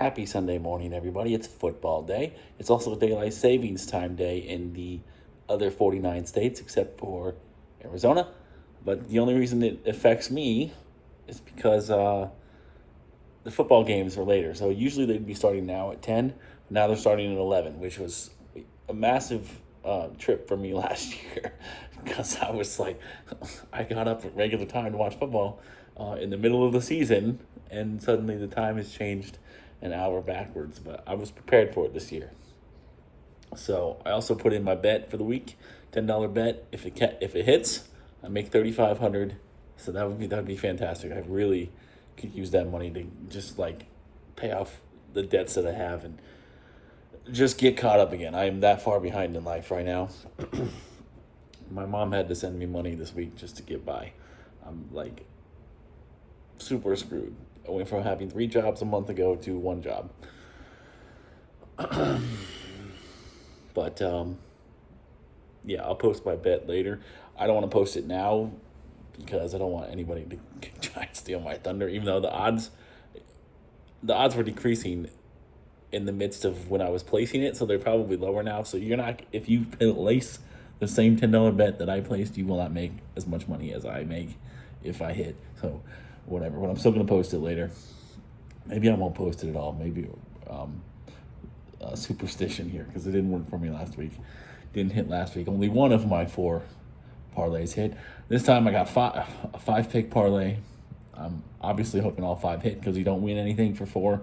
Happy Sunday morning, everybody. It's football day. It's also daylight savings time day in the other 49 states except for Arizona. But the only reason it affects me is because the football games are later. So usually they'd be starting now at 10. Now they're starting at 11, which was a massive trip for me last year because I was like, I got up at regular time to watch football in the middle of the season, and suddenly the time has changed an hour backwards. But I was prepared for it this year. So I also put in my bet for the week, $10 bet. If it hits, I make 3,500. So that would be fantastic. I really could use that money to just like pay off the debts that I have and just get caught up again. I am that far behind in life right now. My mom had to send me money this week just to get by. I'm like super screwed. I went from having 3 jobs a month ago to 1 job. But yeah, I'll post my bet later. I don't want to post it now because I don't want anybody to try and steal my thunder. Even though the odds were decreasing in the midst of when I was placing it, so they're probably lower now. So you're not, if you place the same $10 bet that I placed, you will not make as much money as I make if I hit. So whatever. But I'm still gonna post it later. Maybe I won't post it at all. Maybe superstition here because it didn't work for me last week. Didn't hit last week. Only one of my 4 parlays hit. This time I got a 5-pick parlay. I'm obviously hoping all 5 hit because you don't win anything for 4.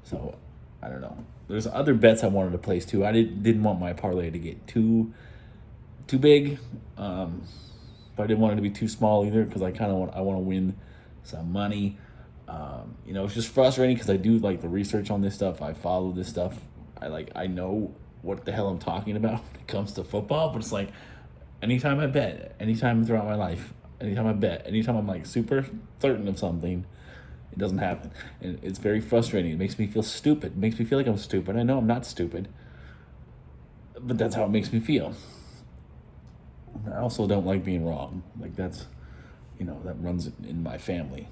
So I don't know. There's other bets I wanted to place too. I didn't want my parlay to get too big, but I didn't want it to be too small either because I want to win some money. It's just frustrating because I do like the research on this stuff. I follow this stuff. I know what the hell I'm talking about when it comes to football, but it's like anytime I bet, anytime throughout my life, anytime I bet, anytime I'm like super certain of something, it doesn't happen. And it's very frustrating. It makes me feel stupid. It makes me feel like I'm stupid. I know I'm not stupid, but that's how it makes me feel. I also don't like being wrong. Like that runs in my family.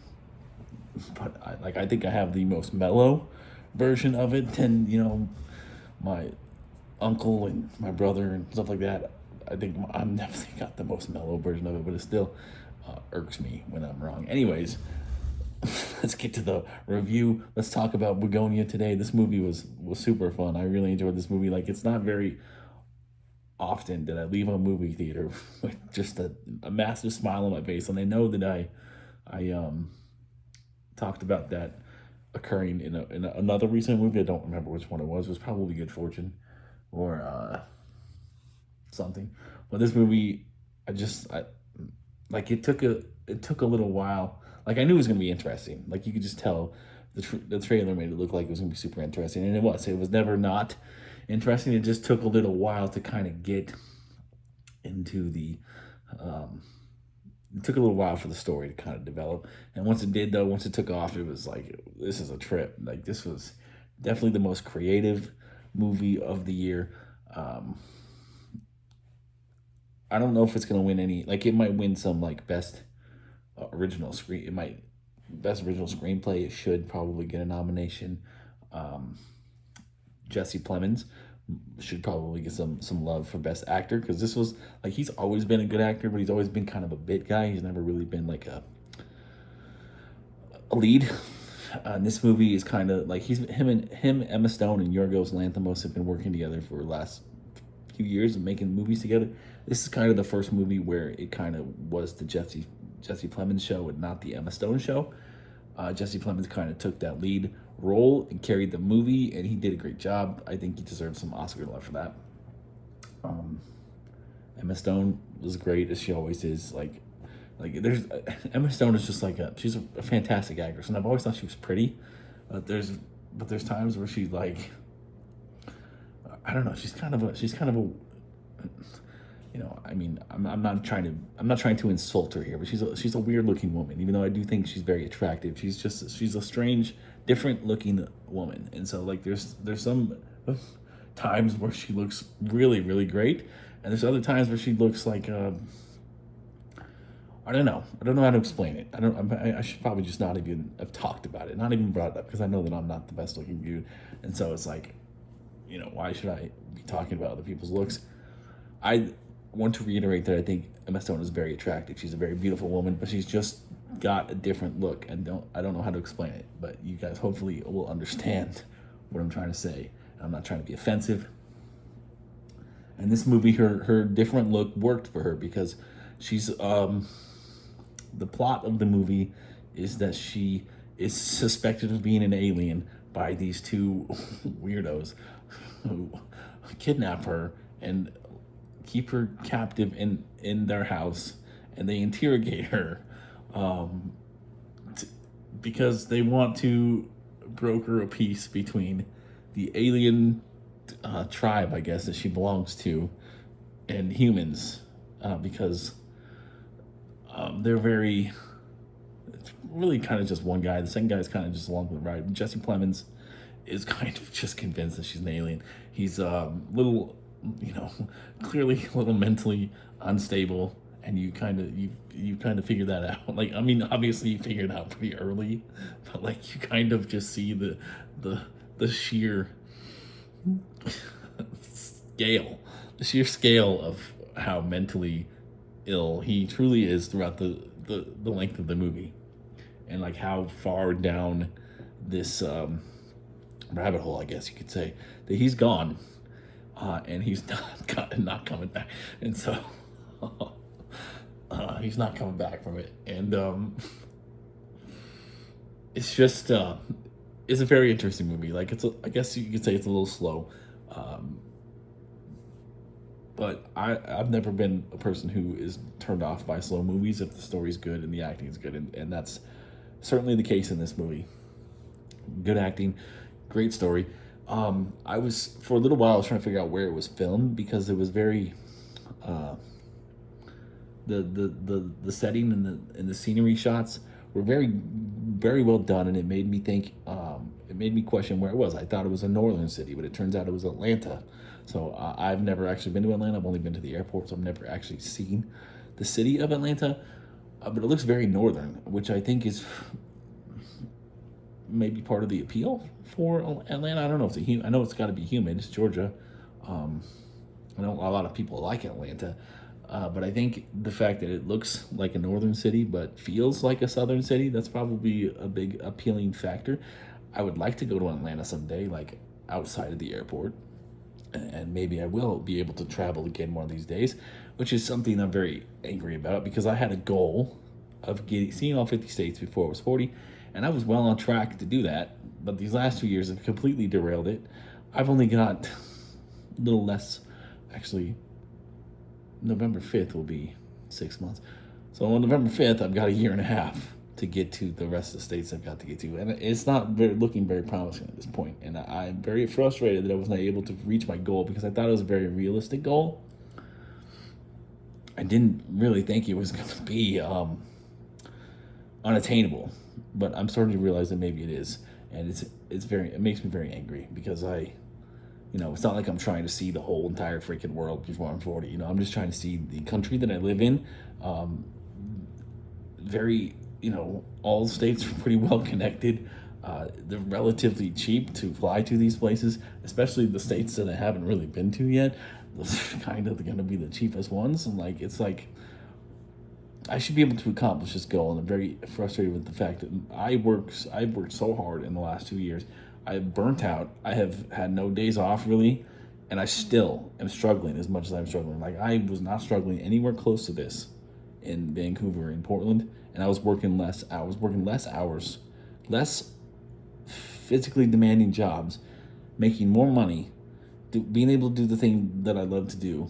But I think I have the most mellow version of it than my uncle and my brother and stuff like that. I think I'm definitely got the most mellow version of it, but it still irks me when I'm wrong. Anyways, let's get to the review. Let's talk about Begonia today. This movie was super fun. I really enjoyed this movie. Like, it's not very often that I leave a movie theater with just a massive smile on my face, and I know that I talked about that occurring in another recent movie. I don't remember which one it was. It was probably Good Fortune or something. But this movie, it took a little while. Like, I knew it was gonna be interesting. Like, you could just tell the trailer made it look like it was gonna be super interesting, and it was. It was never not interesting. It just took a little while to kind of get into the. It took a little while for the story to kind of develop, and once it did, though, once it took off, it was like, this is a trip. Like, this was definitely the most creative movie of the year. I don't know if it's gonna win any. Like, it might win some like best original screen. It might best original screenplay. It should probably get a nomination. Jesse Plemons should probably get some love for best actor because this was like, he's always been a good actor, but he's always been kind of a bit guy. He's never really been like a lead. And this movie is kind of like him, Emma Stone, and Yorgos Lanthimos have been working together for the last few years and making movies together. This is kind of the first movie where it kind of was the Jesse Plemons show and not the Emma Stone show. Jesse Plemons kind of took that lead role and carried the movie, and he did a great job. I think he deserves some Oscar love for that. Emma Stone was great, as she always is. Like there's Emma Stone is just like she's a fantastic actress, and I've always thought she was pretty. But there's times where she's like, I don't know, she's kind of a I mean, I'm not trying to insult her here, but she's a weird looking woman. Even though I do think she's very attractive, she's a strange, different looking woman. And so like there's some times where she looks really, really great, and there's other times where she looks like I don't know. I don't know how to explain it. I should probably just not even have talked about it, not even brought it up, because I know that I'm not the best looking dude, and so it's like, why should I be talking about other people's looks? I want to reiterate that I think Emma Stone is very attractive. She's a very beautiful woman, but she's just got a different look, and I don't know how to explain it, but you guys hopefully will understand what I'm trying to say. I'm not trying to be offensive. And this movie, her different look worked for her because she's the plot of the movie is that she is suspected of being an alien by these two weirdos who kidnap her and keep her captive in their house, and they interrogate her because they want to broker a peace between the alien tribe, I guess, that she belongs to, and humans, because they're very, it's really kind of just one guy. The second guy is kind of just along for the ride. Jesse Plemons is kind of just convinced that she's an alien. He's little, clearly a little mentally unstable, and you kind of figure that out. Like, I mean, obviously you figure it out pretty early, but like you kind of just see the sheer scale of how mentally ill he truly is throughout the length of the movie, and like how far down this rabbit hole, I guess you could say, that he's gone, and he's not coming back, and so he's not coming back from it, and it's just it's a very interesting movie. Like, I guess you could say it's a little slow, but I've never been a person who is turned off by slow movies if the story's good and the acting is good, and that's certainly the case in this movie. Good acting, great story. I was, for a little while, I was trying to figure out where it was filmed, because it was very the setting and the scenery shots were very, very well done, and it made me think. It made me question where it was. I thought it was a northern city, but it turns out it was Atlanta. So I've never actually been to Atlanta. I've only been to the airport, so I've never actually seen the city of Atlanta. But it looks very northern, which I think is maybe part of the appeal for Atlanta. I don't know if I know it's got to be humid. It's Georgia. I know a lot of people like Atlanta. But I think the fact that it looks like a northern city but feels like a southern city, that's probably a big appealing factor. I would like to go to Atlanta someday, like outside of the airport, and maybe I will be able to travel again one of these days, which is something I'm very angry about, because I had a goal of seeing all 50 states before I was 40, and I was well on track to do that, but these last 2 years have completely derailed it. I've only got a little less, actually. November 5th will be 6 months. So on November 5th, I've got a year and a half to get to the rest of the states I've got to get to. And it's not looking very promising at this point. And I'm very frustrated that I was not able to reach my goal, because I thought it was a very realistic goal. I didn't really think it was going to be unattainable. But I'm starting to realize that maybe it is. And it makes me very angry, because it's not like I'm trying to see the whole entire freaking world before I'm 40. I'm just trying to see the country that I live in. All states are pretty well connected. They're relatively cheap to fly to these places, especially the states that I haven't really been to yet. Those are kind of going to be the cheapest ones. And it's like I should be able to accomplish this goal. And I'm very frustrated with the fact that I've worked so hard in the last 2 years. I'm burnt out. I have had no days off, really, and I still am struggling as much as I'm struggling. Like, I was not struggling anywhere close to this in Vancouver, in Portland, and I was working less hours, less physically demanding jobs, making more money, being able to do the thing that I love to do.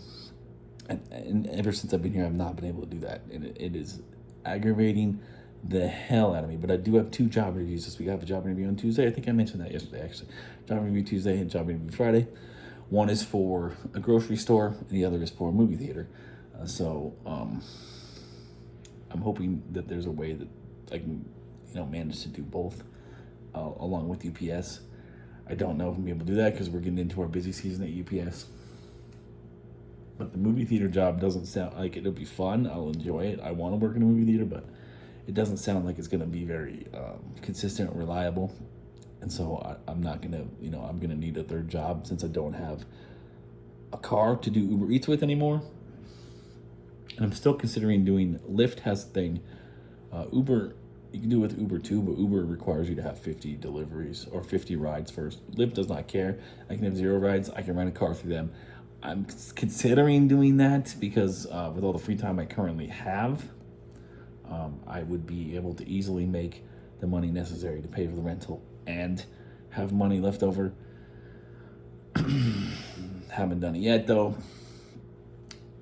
And ever since I've been here, I've not been able to do that, and it is aggravating the hell out of me. But I do have 2 job interviews this week. I have a job interview on Tuesday. I think I mentioned that yesterday, actually. Job interview Tuesday and job interview Friday. One is for a grocery store, and the other is for a movie theater. So I'm hoping that there's a way that I can, manage to do both along with UPS. I don't know if I'm going to be able to do that, because we're getting into our busy season at UPS. But the movie theater job doesn't sound like it'll be fun. I'll enjoy it. I want to work in a movie theater, but it doesn't sound like it's going to be very consistent or reliable. And so I'm not going to, I'm going to need a third job since I don't have a car to do Uber Eats with anymore. And I'm still considering doing, Lyft has a thing. Uber, you can do it with Uber too, but Uber requires you to have 50 deliveries or 50 rides first. Lyft does not care. I can have 0 rides. I can rent a car through them. I'm considering doing that because with all the free time I currently have, I would be able to easily make the money necessary to pay for the rental and have money left over. Haven't done it yet though.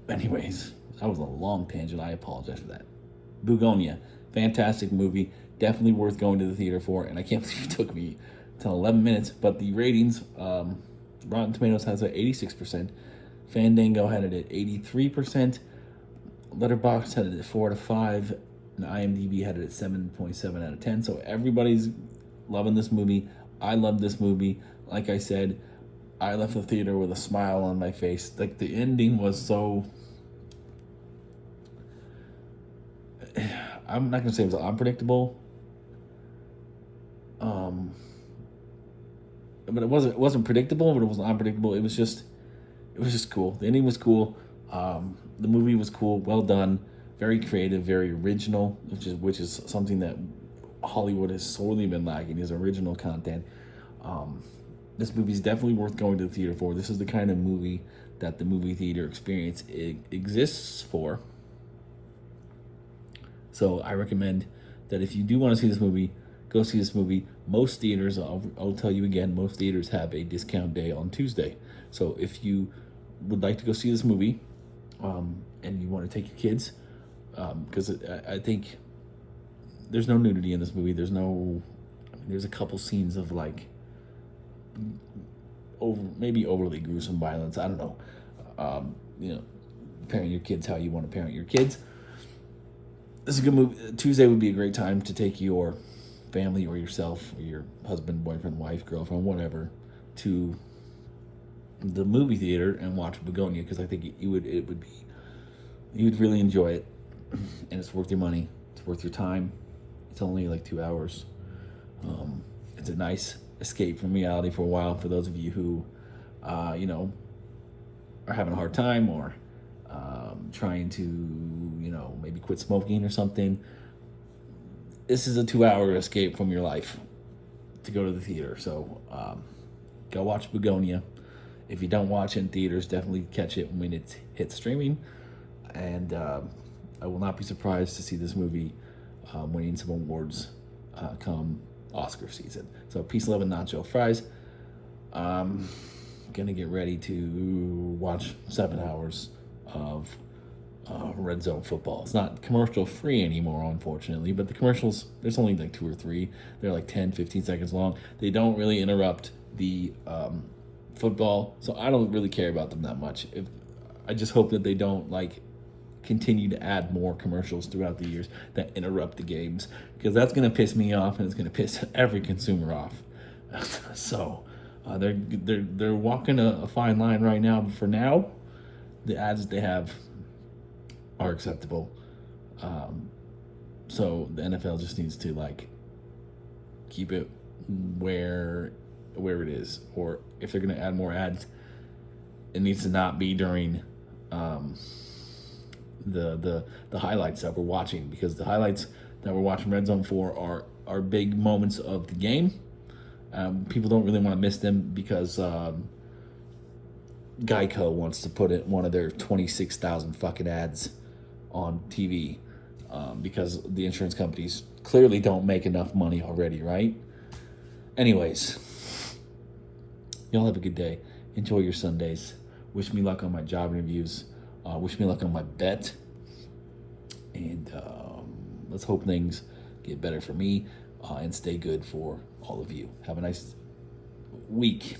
Anyways, that was a long tangent. I apologize for that. BUGONIA, fantastic movie, definitely worth going to the theater for, and I can't believe it took me till 11 minutes, but the ratings, Rotten Tomatoes has it at 86%, Fandango had it at 83%, Letterboxd had it at 4 out of 5, and IMDb had it at 7.7 out of 10, so everybody's loving this movie. I love this movie. Like I said, I left the theater with a smile on my face. Like, the ending was so... I'm not going to say it was unpredictable. But it wasn't predictable, but it wasn't unpredictable. It was just cool. The ending was cool. The movie was cool, well done, very creative, very original, which is something that Hollywood has sorely been lacking, is original content. This movie's definitely worth going to the theater for. This is the kind of movie that the movie theater experience exists for. So I recommend that if you do want to see this movie, go see this movie. Most theaters, I'll tell you again, most theaters have a discount day on Tuesday. So if you would like to go see this movie, and you want to take your kids, because I think there's no nudity in this movie. There's a couple scenes of like maybe overly gruesome violence. I don't know. Parent your kids how you want to parent your kids. This is a good movie. Tuesday would be a great time to take your family or yourself or your husband, boyfriend, wife, girlfriend, whatever, to the movie theater and watch BUGONIA, because I think you would really enjoy it, and it's worth your money. It's worth your time. It's only like 2 hours. It's a nice escape from reality for a while for those of you who, are having a hard time or trying to, maybe quit smoking or something. This is a 2-hour escape from your life to go to the theater. So go watch BUGONIA. If you don't watch it in theaters, definitely catch it when it hits streaming. And I will not be surprised to see this movie winning some awards come Oscar season. So peace, love, and nacho fries. Gonna get ready to watch 7 hours of Red Zone football. It's not commercial free anymore, unfortunately, but the commercials, there's only like 2 or 3. They're like 10, 15 seconds long. They don't really interrupt the football, so I don't really care about them that much. I just hope that they don't continue to add more commercials throughout the years that interrupt the games, because that's going to piss me off and it's going to piss every consumer off. So they're walking a fine line right now, but for now, the ads that they have are acceptable. So the NFL just needs to keep it where it is, or if they're going to add more ads, it needs to not be during the highlights that we're watching, because the highlights that we're watching Red Zone for are big moments of the game. People don't really want to miss them because Geico wants to put one of their 26,000 fucking ads on TV, because the insurance companies clearly don't make enough money already, right? Anyways, y'all have a good day. Enjoy your Sundays. Wish me luck on my job interviews. Wish me luck on my bet. And let's hope things get better for me and stay good for all of you. Have a nice week.